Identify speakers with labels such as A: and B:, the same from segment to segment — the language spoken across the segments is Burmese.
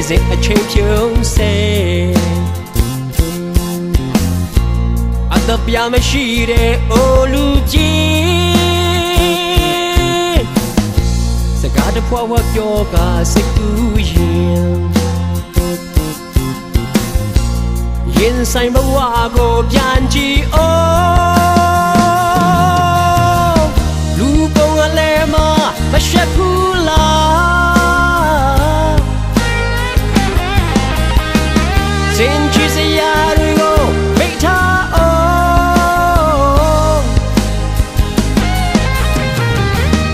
A: စေအချိန်ဖြုံးစေအတပြာမရှိတဲ့အိုလူကြီးစကားတစ်ဖွာဖွာပြောကစိတ်ကူးရင်ဆိုင်ဘဝကိုပြန်ကြည့်အောင်လူပုံအလဲမှာမရှက်ဘူးလားစင်ချစ်စရာတွေကိုမိထားအောင်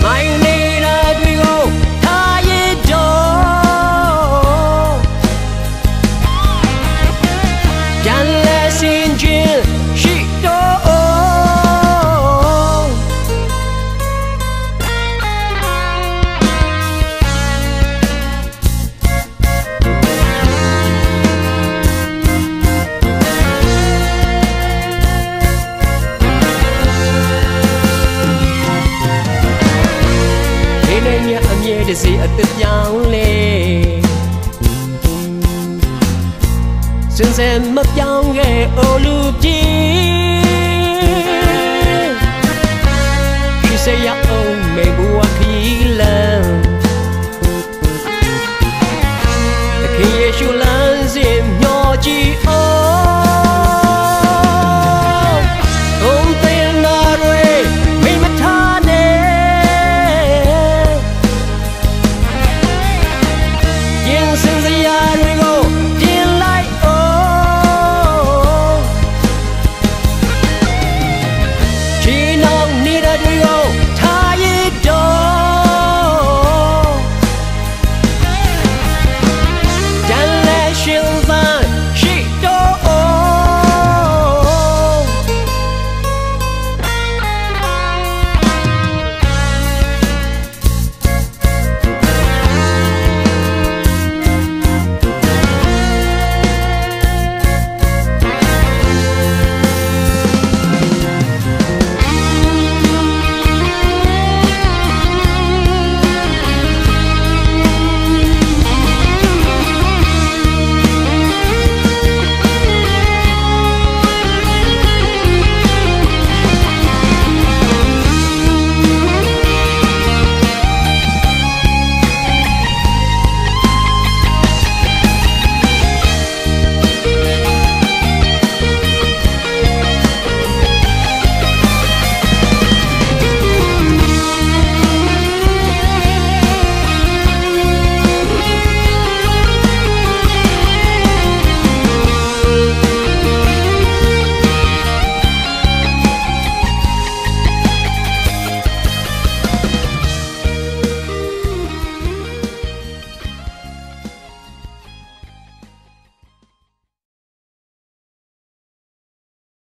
A: မိုင်းနေတာတွေကိုထားရတော့ပြန်လဲစင်ချင်းရှိတော့တစေအသက်ပြောင်းလဲစင်စင်မပြောင်းခဲ့အိုလူကြီး